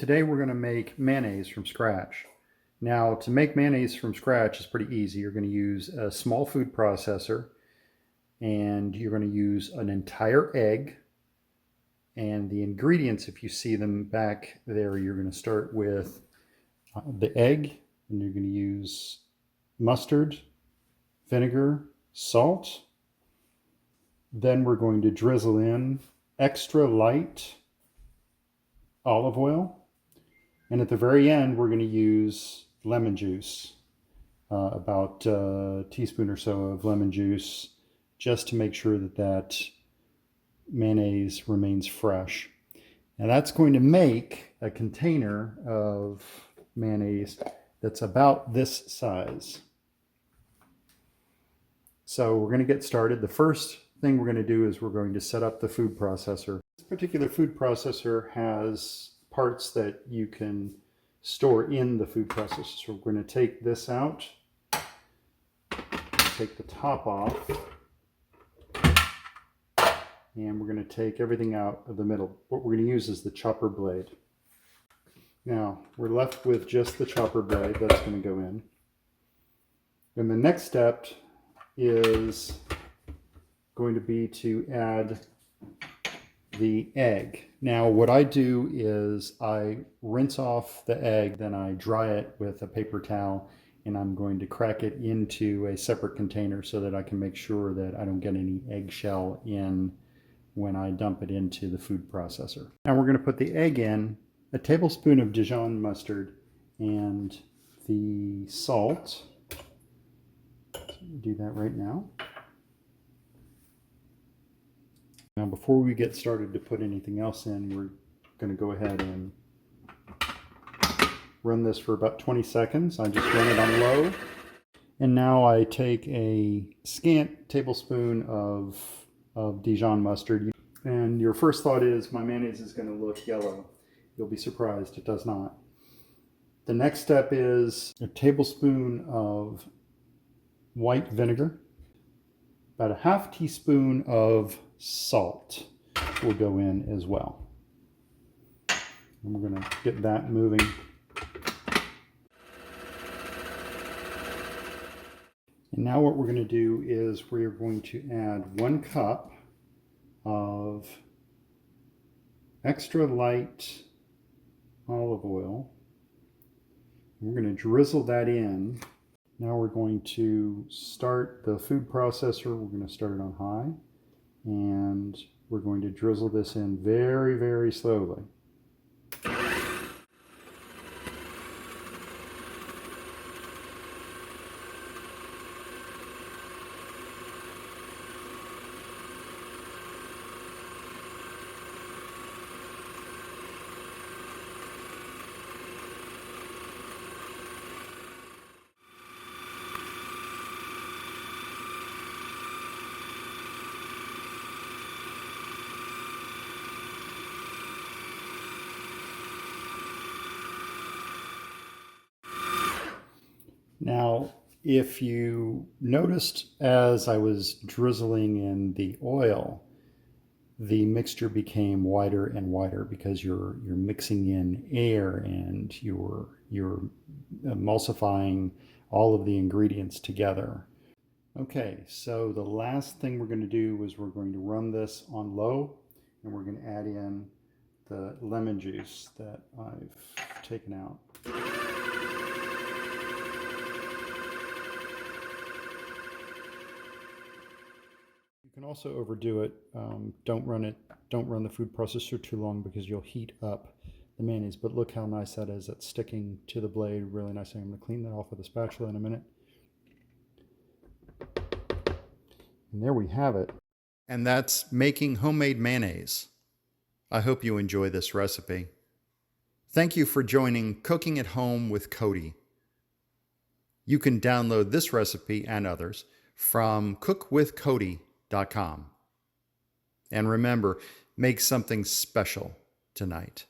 Today we're going to make mayonnaise from scratch. Now, to make mayonnaise from scratch is pretty easy. You're going to use a small food processor and you're going to use an entire egg. And the ingredients, if you see them back there, you're going to start with the egg, and you're going to use mustard, vinegar, salt. Then we're going to drizzle in extra light olive oil. And at the very end, we're going to use lemon juice, about a teaspoon or so of lemon juice, just to make sure that that mayonnaise remains fresh. Now that's going to make a container of mayonnaise that's about this size. So we're going to get started. The first thing we're going to do is we're going to set up the food processor. This particular food processor has parts that you can store in the food processor. So we're going to take this out, take the top off, and we're going to take everything out of the middle. What we're going to use is the chopper blade. Now we're left with just the chopper blade that's going to go in. And the next step is going to be to add the egg. Now what I do is I rinse off the egg, then I dry it with a paper towel, and I'm going to crack it into a separate container so that I can make sure that I don't get any eggshell in when I dump it into the food processor. Now we're going to put the egg in, a tablespoon of Dijon mustard, and the salt. So do that right now. Now before we get started to put anything else in, we're going to go ahead and run this for about 20 seconds. I just run it on low. And now I take a scant tablespoon of Dijon mustard. And your first thought is, my mayonnaise is going to look yellow. You'll be surprised, it does not. The next step is a tablespoon of white vinegar. About a half teaspoon of salt will go in as well. And we're going to get that moving. And now what we're going to do is we're going to add 1 cup of extra light olive oil. We're going to drizzle that in. Now we're going to start the food processor. We're going to start it on high, and we're going to drizzle this in very, very slowly. Now, if you noticed as I was drizzling in the oil, the mixture became wider and wider because you're mixing in air and you're emulsifying all of the ingredients together. Okay, so the last thing we're going to do is we're going to run this on low, and we're going to add in the lemon juice that I've taken out. You can also overdo it. Don't run the food processor too long because you'll heat up the mayonnaise. But look how nice that is. That's sticking to the blade really nicely. I'm going to clean that off with a spatula in a minute. And there we have it. And that's making homemade mayonnaise. I hope you enjoy this recipe. Thank you for joining Cooking at Home with Cody. You can download this recipe and others from cookwithcody.com. And remember, make something special tonight.